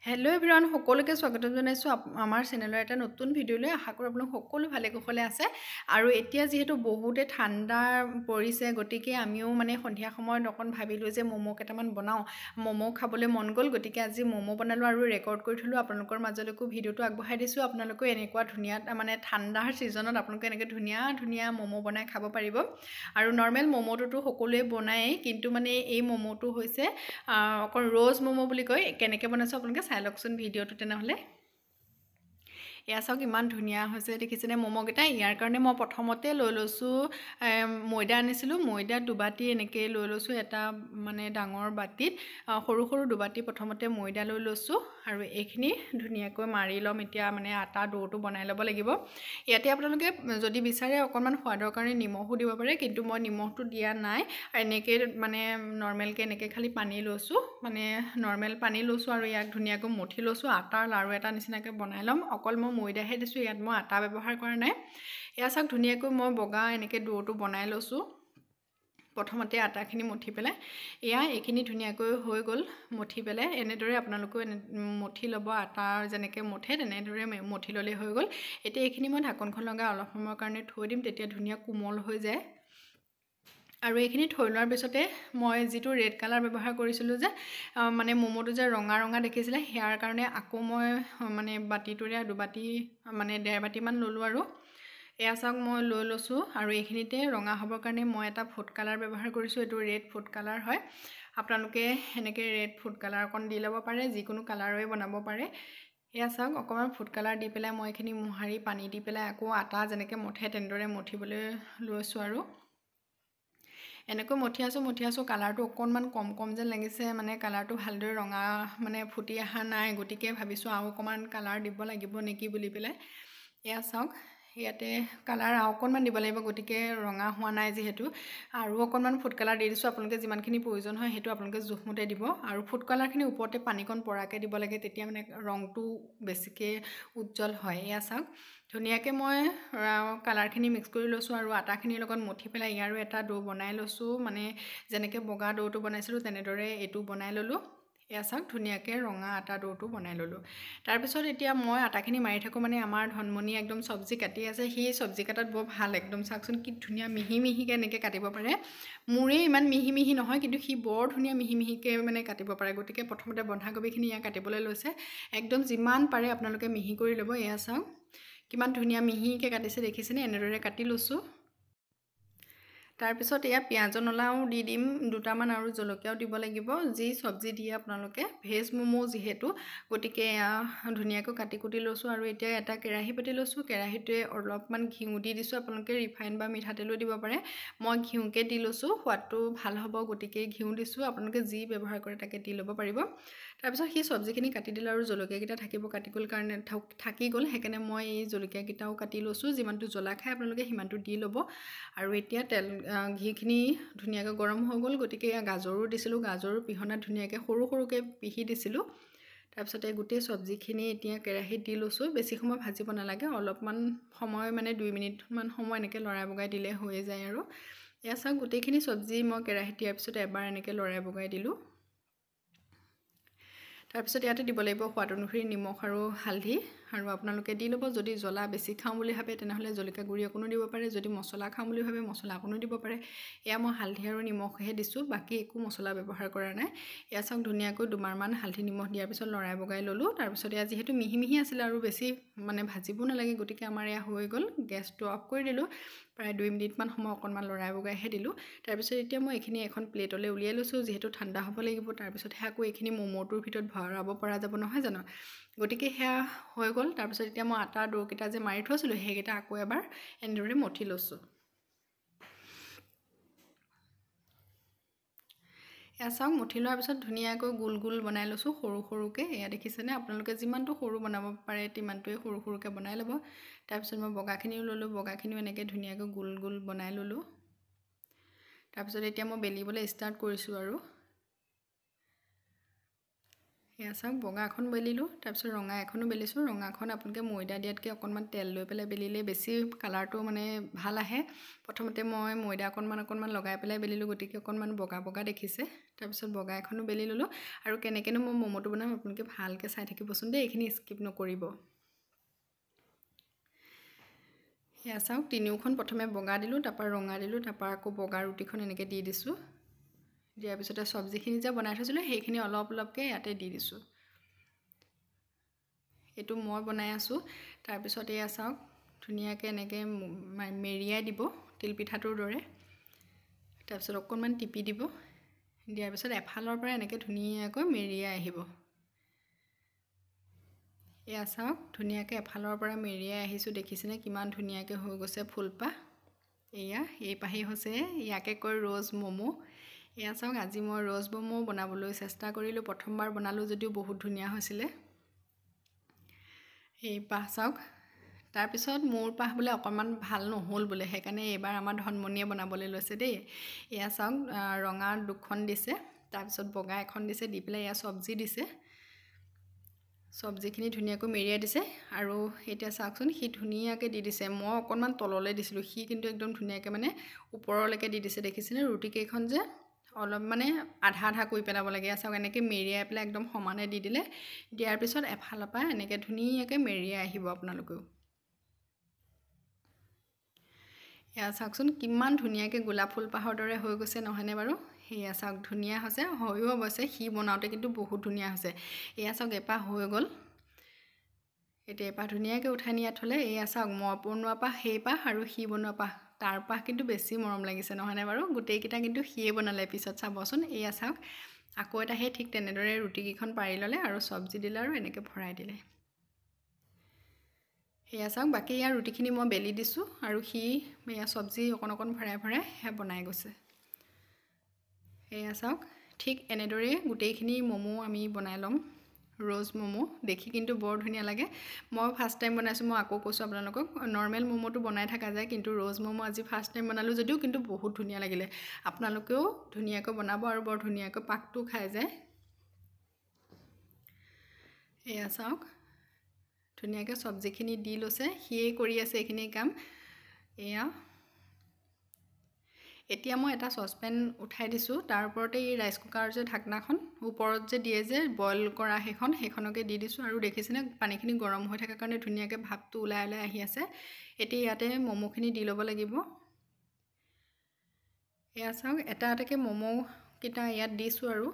Hello' everyone সকলোকে স্বাগতম জনাইছোঁ আমাৰ চেনেলৰ এটা নতুন ভিডিঅ'লৈ আশা কৰোঁ আপোনালোক সকলো ভালে কুশলে আছে আৰু এতিয়া যিহেতু বহুতে ঠাণ্ডা পৰিছে গতিকে আমিও মানে সন্ধিয়া সময়ত অকণ ভাবিলোঁ যে ম'ম' কেইটামান বনাওঁ ম'ম' খাবলৈ মন গ'ল গতিকে আজি ম'ম' বনালোঁ আৰু ৰেকৰ্ড কৰি থলোঁ আপোনালোকৰ মাজলৈকো ভিডিঅ'টো আগবঢ়াই দিছোঁ আপোনালোকেও এনেকুৱা ধুনীয়া মানে ঠাণ্ডাৰ ছিজনত আপোনালোকে এনেকৈ ধুনীয়া ধুনীয়া ম'ম' বনাই খাব পাৰিব আৰু নৰ্মেল ম'ম'টোতো সকলোৱে বনায়েই কিন্তু মানে এই ম'ম'টো হৈছে অকণ ৰ'জ ম'ম' বুলি কয় কেনেকৈ বনাইছোঁ আপোনালোকে চাই লওকচোন ভিডিঅ'টো তেনেহ'লে এয়া চাওক ইমান ধুনীয়া হৈছে দেখিছেনে ম'ম'কেইটা ইয়াৰ কাৰণে মই প্ৰথমতে লৈ লৈছোঁ ময়দা আনিছিলোঁ ময়দা দুবাটি এনেকৈ লৈ লৈছোঁ এটা মানে ডাঙৰ বাটিত সৰু সৰু দুবাটি প্ৰথমতে ময়দা লৈ লৈছোঁ আৰু এইখিনি ধুনীয়াকৈ মাৰি ল'ম এতিয়া মানে আটা ডোটো বনাই ল'ব লাগিব ইয়াতে আপোনালোকে যদি বিচাৰে অকণমান সোৱাদৰ কাৰণে নিমখো দিব পাৰে কিন্তু মই নিমখটো দিয়া নাই আৰু এনেকৈ মানে নৰ্মেলকৈ এনেকৈ খালি পানী লৈছোঁ মানে নৰ্মেল পানী লৈছোঁ আৰু ইয়াক ধুনীয়াকৈ মঠি লৈছোঁ আটাৰ লাৰু এটা নিচিনাকৈ বনাই ল'ম অকল মই ময়দাহে দিছোঁ ইয়াত মই আটা ব্যৱহাৰ কৰা নাই এয়া চাওক ধুনীয়াকৈ মই বগা এনেকৈ ডোটো বনাই লৈছোঁ প্ৰথমতে আটাখিনি মঠি পেলাই এইখিনি ধুনীয়াকৈ হৈ গ'ল মঠি পেলাই এনেদৰে আপোনালোকেও মঠি ল'ব আটাৰ যেনেকৈ মঠে তেনেদৰে মঠি ল'লেই হৈ গ'ল এতিয়া এইখিনি মই ঢাকনখন লগাই অলপ সময়ৰ কাৰণে থৈ দিম তেতিয়া ধুনীয়া কোমল হৈ যায় আৰু এইখিনি থৈ লোৱাৰ পিছতে মই যিটো ৰেড কালাৰ ব্যৱহাৰ কৰিছিলোঁ যে মানে ম'ম'টো যে ৰঙা ৰঙা দেখিছিলে সেয়াৰ কাৰণে আকৌ মই মানে বাতিটোৰে দুবাটি মানে ডেৰ বাটিমান ল'লোঁ আৰু এয়া চাওক মই লৈ লৈছোঁ আৰু এইখিনিতে ৰঙা হ'বৰ কাৰণে মই এটা ফুড কালাৰ ব্যৱহাৰ কৰিছোঁ এইটো ৰেড ফুড কালাৰ হয় আপোনালোকে এনেকৈ ৰেড ফুড কালাৰ অকণ দি ল'ব পাৰে যিকোনো কালাৰৰে বনাব পাৰে এয়া চাওক অকণমান ফুড কালাৰ দি পেলাই মই এইখিনি মোহাৰি পানী দি পেলাই আকৌ আটা যেনেকৈ মঠে তেনেদৰে মঠিবলৈ লৈছোঁ আৰু এনেকৈ মঠি আছোঁ কালাৰটো অকণমান কম যেন লাগিছে মানে কালাৰটো ভালদৰে ৰঙা মানে ফুটি অহা নাই গতিকে ভাবিছোঁ আৰু অকণমান কালাৰ দিব লাগিব নেকি বুলি পেলাই এয়া চাওক ইয়াতে কালাৰ আৰু অকণমান দিব লাগিব গতিকে ৰঙা হোৱা নাই যিহেতু আৰু অকণমান ফুড কালাৰ দি দিছোঁ আপোনালোকে যিমানখিনি প্ৰয়োজন হয় সেইটো আপোনালোকে জোখমতে দিব আৰু ফুড কালাৰখিনি ওপৰতে পানীকণ পৰাকৈ দিব লাগে তেতিয়া মানে ৰংটো বেছিকৈ উজ্জ্বল হয় এয়া চাওক ধুনীয়াকৈ মই কালাৰখিনি মিক্স কৰি লৈছোঁ আৰু আটাখিনিৰ লগত মঠি পেলাই ইয়াৰো এটা ডো বনাই লৈছোঁ মানে যেনেকৈ বগা ডোটো বনাইছিলোঁ তেনেদৰে এইটো বনাই ল'লোঁ এয়া চাওক ধুনীয়াকৈ ৰঙা আটা ডোটো বনাই ল'লোঁ তাৰপিছত এতিয়া মই আটাখিনি মাৰি থাকোঁ মানে আমাৰ ধনমণি একদম চব্জি কাটি আছে সেই চব্জি কাটাত বৰ ভাল একদম চাওকচোন কি ধুনীয়া মিহি মিহিকৈ এনেকৈ কাটিব পাৰে মোৰে ইমান মিহি মিহি নহয় কিন্তু সি বৰ ধুনীয়া মিহি মিহিকৈ মানে কাটিব পাৰে গতিকে প্ৰথমতে বন্ধাকবিখিনি ইয়াক কাটিবলৈ লৈছে একদম যিমান পাৰে আপোনালোকে মিহি কৰি ল'ব এয়া চাওক কিমান ধুনীয়া মিহিকৈ কাটিছে দেখিছেনে এনেদৰে কাটি লৈছোঁ তাৰপিছত এয়া পিঁয়াজ নলাও দি দিম দুটামান আৰু জলকীয়াও দিব লাগিব যি চব্জি দিয়ে আপোনালোকে ভেজ ম'ম' যিহেতু গতিকে এয়া ধুনীয়াকৈ কাটি কুটি লৈছোঁ আৰু এতিয়া এটা কেৰাহী পাতি লৈছোঁ কেৰাহীটোৱে অলপমান ঘিউ দি দিছোঁ আপোনালোকে ৰিফাইন বা মিঠাতেলো দিব পাৰে মই ঘিউকে দি লৈছোঁ সোৱাদটো ভাল হ'ব গতিকে ঘিউ দিছোঁ আপোনালোকে যি ব্যৱহাৰ কৰে তাকে দি ল'ব পাৰিব তাৰপিছত সেই চব্জিখিনি কাটি দিলোঁ আৰু জলকীয়াকেইটা থাকিব কাটি গ'ল কাৰণে থাকি গ'ল সেইকাৰণে মই এই জলকীয়াকেইটাও কাটি লৈছোঁ যিমানটো জ্বলা খায় আপোনালোকে সিমানটো দি ল'ব আৰু এতিয়া ঘিখিনি ধুনীয়াকৈ গৰম হৈ গ'ল গতিকে গাজৰো দিছিলোঁ গাজৰো পিহনাত ধুনীয়াকৈ সৰু সৰুকৈ পিহি দিছিলোঁ তাৰপিছতে গোটেই চব্জিখিনি এতিয়া কেৰাহীত দি লৈছোঁ বেছি সময় ভাজিব নালাগে অলপমান সময় মানে 2 মিনিটমান সময় এনেকৈ লৰাই বগাই দিলে হৈয়ে যায় আৰু এয়া চাওক গোটেইখিনি চব্জি মই কেৰাহীত দিয়াৰ পিছত এবাৰ এনেকৈ লৰাই বগাই দিলোঁ তাৰপিছত ইয়াতে দিব লাগিব সোৱাদ অনুসৰি নিমখ আৰু হালধি আৰু আপোনালোকে দি ল'ব যদি জ্বলা বেছি খাওঁ বুলি ভাবে তেনেহ'লে জলকীয়া গুড়ি অকণো দিব পাৰে যদি মছলা খাওঁ বুলি ভাবে মছলা অকণো দিব পাৰে এয়া মই হালধি আৰু নিমখহে দিছোঁ বাকী একো মছলা ব্যৱহাৰ কৰা নাই এয়া চাওক ধুনীয়াকৈ দুবাৰমান হালধি নিমখ দিয়াৰ পিছত লৰাই বগাই ল'লোঁ তাৰপিছত এয়া যিহেতু মিহি মিহি আছিলে আৰু বেছি মানে ভাজিব নালাগে গতিকে আমাৰ এয়া হৈ গ'ল গেছটো অফ কৰি দিলোঁ প্ৰায় 2 মিনিটমান সময় অকণমান লৰাই বগাইহে দিলোঁ তাৰপিছত এতিয়া মই এইখিনি এখন প্লেটলৈ উলিয়াই লৈছোঁ যিহেতু ঠাণ্ডা হ'ব লাগিব তাৰপিছতহে আকৌ এইখিনি ম'ম'টোৰ ভিতৰত ভৰাব পৰা যাব নহয় জানো গতিকে সেয়া হৈ গ'ল তাৰপিছত এতিয়া মই আটাৰ ডোকেইটা যে মাৰি থৈছিলোঁ সেইকেইটা আকৌ এবাৰ এনেদৰে মঠি লৈছোঁ এয়া চাওক মঠি লোৱাৰ পিছত ধুনীয়াকৈ গোল গোল বনাই লৈছোঁ সৰু সৰুকৈ এয়া দেখিছেনে আপোনালোকে যিমানটো সৰু বনাব পাৰে তিমানটোৱে সৰু সৰুকৈ বনাই ল'ব তাৰপিছত মই বগাখিনিও ল'লোঁ বগাখিনিও এনেকৈ ধুনীয়াকৈ গোল গোল বনাই ল'লোঁ তাৰপিছত এতিয়া মই বেলিবলৈ ষ্টাৰ্ট কৰিছোঁ আৰু এয়া চাওক বগা এখন বেলিলোঁ তাৰপিছত ৰঙা এখনো বেলিছোঁ ৰঙাখন আপোনালোকে ময়দা দিয়াতকৈ অকণমান তেল লৈ পেলাই বেলিলে বেছি কালাৰটো মানে ভাল আহে প্ৰথমতে মই ময়দা অকণমান লগাই পেলাই বেলিলোঁ গতিকে অকণমান বগা বগা দেখিছে তাৰপিছত বগা এখনো বেলি ল'লোঁ আৰু কেনেকৈনো মই ম'ম'টো বনাম আপোনালোকে ভালকৈ চাই থাকিবচোন দেই, এইখিনি স্কিপ নকৰিব। সেয়া চাওক, তিনিওখন প্ৰথমে বগা দিলোঁ, তাৰপৰা ৰঙা দিলোঁ, তাৰপৰা আকৌ বগা ৰুটিখন এনেকৈ দি দিছোঁ। দিয়াৰ পিছতে চব্জিখিনি যে বনাই থৈছিলোঁ সেইখিনি অলপ অলপকৈ ইয়াতে দি দিছোঁ। এইটো মই বনাই আছোঁ। তাৰপিছত এয়া চাওক, ধুনীয়াকৈ এনেকৈ মেৰিয়াই দিব তিলপিঠাটোৰ দৰে। তাৰপিছত অকণমান টিপি দিব, দিয়াৰ পিছত এফালৰ পৰা এনেকৈ ধুনীয়াকৈ মেৰিয়াই আহিব। এয়া চাওক, ধুনীয়াকৈ এফালৰ পৰা মেৰিয়াই আহিছোঁ, দেখিছেনে কিমান ধুনীয়াকৈ হৈ গৈছে ফুলপাহ। এয়া এই পাহি হৈছে, ইয়াকে কয় ৰ'জ ম'ম'। এয়া চাওক, আজি মই ৰ'জ ম'ম' বনাবলৈ চেষ্টা কৰিলোঁ, প্ৰথমবাৰ বনালোঁ যদিও বহুত ধুনীয়া হৈছিলে। এই পাহ চাওক, তাৰপিছত মোৰ পাহ বোলে অকণমান ভাল নহ'ল বোলে, সেইকাৰণে এইবাৰ আমাৰ ধনমণিয়ে বনাবলৈ লৈছে দেই। এয়া চাওক, ৰঙা দুখন দিছে, তাৰপিছত বগা এখন দিছে, দি পেলাই এয়া চব্জি দিছে। চব্জিখিনি ধুনীয়াকৈ মেৰিয়াই দিছে আৰু এতিয়া চাওকচোন, সি ধুনীয়াকৈ দি দিছে। মই অকণমান তললৈ দিছিলোঁ, সি কিন্তু একদম ধুনীয়াকৈ মানে ওপৰলৈকে দি দিছে। দেখিছেনে ৰুটিকেইখন যে অলপ মানে আধা আধা কৰি পেলাব লাগে। চাওক, এনেকৈ মেৰিয়াই পেলাই একদম সমানে দি দিলে, দিয়াৰ পিছত এফালৰ পৰা এনেকৈ ধুনীয়াকৈ মেৰিয়াই আহিব আপোনালোকেও। এয়া চাওকচোন, কিমান ধুনীয়াকৈ গোলাপ ফুলপাহৰ দৰে হৈ গৈছে নহয়নে বাৰু? সেয়া চাওক, ধুনীয়া হৈছে, হয়ো অৱশ্যে সি বনাওঁতে কিন্তু বহুত ধুনীয়া হৈছে। এয়া চাওক, এপাহ হৈ গ'ল। এতিয়া এপাহ ধুনীয়াকৈ উঠাই নিয়াত থ'লে। এয়া চাওক, মই বনোৱা পাহ সেই পাহ আৰু সি বনোৱা পাহ তাৰ পাহ কিন্তু বেছি মৰম লাগিছে নহয়নে বাৰু? গোটেইকেইটা কিন্তু সিয়ে বনালে, পিছত চাবচোন। এয়া চাওক, আকৌ এটা সেই ঠিক তেনেদৰে ৰুটিকেইখন পাৰি ল'লে আৰু চব্জি দিলে আৰু এনেকৈ ভৰাই দিলে। সেয়া চাওক, বাকী ইয়াৰ ৰুটিখিনি মই বেলি দিছোঁ আৰু সি এয়া চব্জি অকণ অকণ ভৰাই ভৰাই সেয়া বনাই গৈছে। এয়া চাওক, ঠিক এনেদৰেই গোটেইখিনি ম'ম' আমি বনাই ল'ম। ৰ'জ ম'ম' দেখি কিন্তু বৰ ধুনীয়া লাগে। মই ফাৰ্ষ্ট টাইম বনাইছোঁ, মই আকৌ কৈছোঁ আপোনালোকক, নৰ্মেল ম'ম'টো বনাই থকা যায়, কিন্তু ৰ'জ ম'ম' আজি ফাৰ্ষ্ট টাইম বনালোঁ যদিও কিন্তু বহুত ধুনীয়া লাগিলে। আপোনালোকেও ধুনীয়াকৈ বনাব আৰু বৰ ধুনীয়াকৈ পাকটো খাই যায়। এয়া চাওক, ধুনীয়াকৈ চব্জিখিনি দি লৈছে, সিয়ে কৰি আছে এইখিনি কাম। এয়া এতিয়া মই এটা চচপেন উঠাই দিছোঁ, তাৰ ওপৰতে এই ৰাইচ কুকাৰ যে ঢাকনাখন ওপৰত যে দিয়ে যে বইল কৰা সেইখনকে দি দিছোঁ আৰু দেখিছেনে পানীখিনি গৰম হৈ থকাৰ কাৰণে ধুনীয়াকৈ ভাপটো ওলাই ওলাই আহি আছে। এতিয়া ইয়াতে ম'ম'খিনি দি ল'ব লাগিব। এয়া চাওক, এটা এটাকৈ ম'ম'কেইটা ইয়াত দিছোঁ আৰু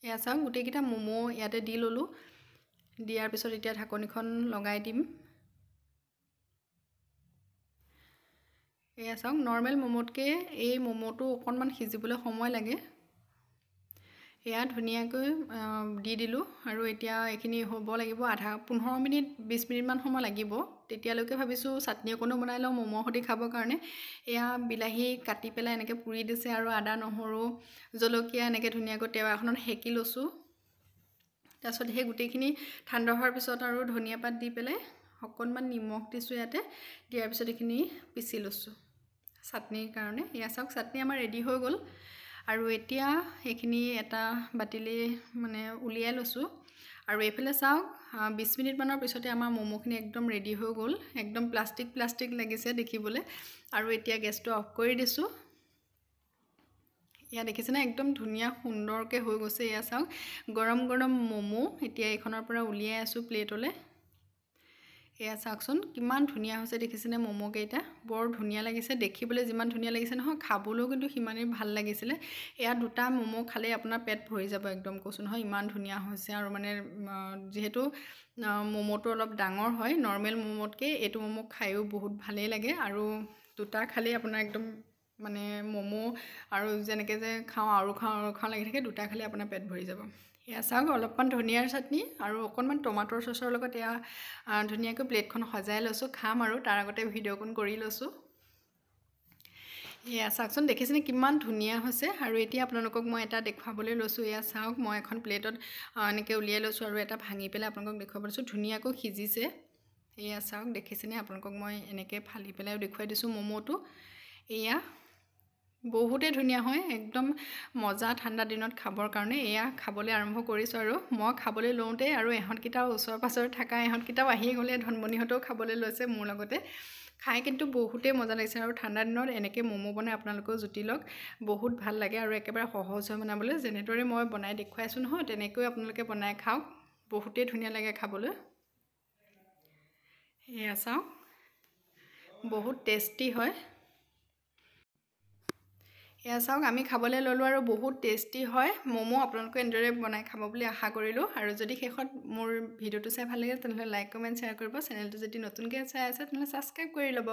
এয়া চাওক, গোটেইকেইটা ম'ম' ইয়াতে দি ল'লোঁ। দিয়াৰ পিছত এতিয়া ঢাকনিখন লগাই দিম। এয়া চাওক, নৰ্মেল ম'ম'তকৈ এই ম'ম'টো অকণমান সিজিবলৈ সময় লাগে। এয়া ধুনীয়াকৈ দি দিলোঁ আৰু এতিয়া এইখিনি হ'ব লাগিব 15 মিনিট 20 মিনিটমান সময় লাগিব। তেতিয়ালৈকে ভাবিছোঁ চাটনি অকণো বনাই লওঁ ম'ম'ৰ সৈতে খাবৰ কাৰণে। এয়া বিলাহী কাটি পেলাই এনেকৈ পুৰি দিছে আৰু আদা নহৰু জলকীয়া এনেকৈ ধুনীয়াকৈ টেৱা এখনত সেকি লৈছোঁ। তাৰপিছত সেই গোটেইখিনি ঠাণ্ডা হোৱাৰ পিছত আৰু ধনিয়া পাত দি পেলাই অকণমান নিমখ দিছোঁ ইয়াতে। দিয়াৰ পিছত এইখিনি পিচি লৈছোঁ চাটনিৰ কাৰণে। এয়া চাওক, চাটনি আমাৰ ৰেডি হৈ গ'ল আৰু এতিয়া এইখিনি এটা বাতিলৈ মানে উলিয়াই লৈছোঁ। আৰু এইফালে চাওক, 20 মিনিটমানৰ পিছতে আমাৰ ম'ম'খিনি একদম ৰেডি হৈ গ'ল। একদম প্লাষ্টিক প্লাষ্টিক লাগিছে দেখিবলৈ। আৰু এতিয়া গেছটো অফ কৰি দিছোঁ। এয়া দেখিছেনে, একদম ধুনীয়া সুন্দৰকৈ হৈ গৈছে। এয়া চাওক, গৰম গৰম ম'ম' এতিয়া এইখনৰ পৰা উলিয়াই আছোঁ প্লেটলৈ। এয়া চাওকচোন, কিমান ধুনীয়া হৈছে দেখিছেনে ম'ম'কেইটা। বৰ ধুনীয়া লাগিছে দেখিবলৈ, যিমান ধুনীয়া লাগিছে নহয় খাবলৈও কিন্তু সিমানেই ভাল লাগিছিলে। এয়া দুটা ম'ম' খালেই আপোনাৰ পেট ভৰি যাব, একদম কৈছোঁ নহয়, ইমান ধুনীয়া হৈছে। আৰু মানে যিহেতু ম'ম'টো অলপ ডাঙৰ হয় নৰ্মেল ম'ম'তকৈ, এইটো ম'ম' খায়ো বহুত ভালেই লাগে। আৰু দুটা খালেই আপোনাৰ একদম মানে ম'ম' আৰু যেনেকৈ যে খাওঁ আৰু খাওঁ লাগি থাকে, দুটা খালেই আপোনাৰ পেট ভৰি যাব। এয়া চাওক, অলপমান ধনিয়াৰ চাটনি আৰু অকণমান টমাটৰ চচৰ লগত এয়া ধুনীয়াকৈ প্লেটখন সজাই লৈছোঁ। খাম আৰু তাৰ আগতে ভিডিঅ'কণ কৰি লৈছোঁ। এয়া চাওকচোন, দেখিছেনে কিমান ধুনীয়া হৈছে। আৰু এতিয়া আপোনালোকক মই এটা দেখুৱাবলৈ লৈছোঁ। এয়া চাওক, মই এখন প্লেটত এনেকৈ উলিয়াই লৈছোঁ আৰু এটা ভাঙি পেলাই আপোনালোকক দেখুৱাব লৈছোঁ। ধুনীয়াকৈ সিজিছে। এয়া চাওক, দেখিছেনে, আপোনালোকক মই এনেকৈ ফালি পেলাইও দেখুৱাই দিছোঁ ম'ম'টো। এয়া বহুতেই ধুনীয়া হয়, একদম মজা ঠাণ্ডা দিনত খাবৰ কাৰণে। এয়া খাবলৈ আৰম্ভ কৰিছোঁ আৰু মই খাবলৈ লওঁতেই আৰু ইহঁতকেইটাও ওচৰ পাছৰ থকা ইহঁতকেইটাও আহিয়ে গ'লে, ধনমণিহঁতেও খাবলৈ লৈছে মোৰ লগতে। খাই কিন্তু বহুতেই মজা লাগিছে আৰু ঠাণ্ডা দিনত এনেকৈ ম'ম' বনাই আপোনালোকেও জুতি লওক বহুত ভাল লাগে আৰু একেবাৰে সহজ হয় বনাবলৈ যেনেদৰে মই বনাই দেখুৱাইছোঁ নহয় তেনেকৈ আপোনালোকে বনাই খাওক বহুতেই ধুনীয়া লাগে খাবলৈ এয়া চাওক বহুত টেষ্টি হয় এয়া চাওক আমি খাবলৈ ল'লোঁ আৰু বহুত টেষ্টি হয় ম'ম' আপোনালোকে এনেদৰে বনাই খাব বুলি আশা কৰিলোঁ আৰু যদি শেষত মোৰ ভিডিঅ'টো চাই ভাল লাগে তেনেহ'লে লাইক কমেণ্ট শ্বেয়াৰ কৰিব চেনেলটো যদি নতুনকৈ চাই আছে তেনেহ'লে ছাবস্ক্ৰাইব কৰি ল'ব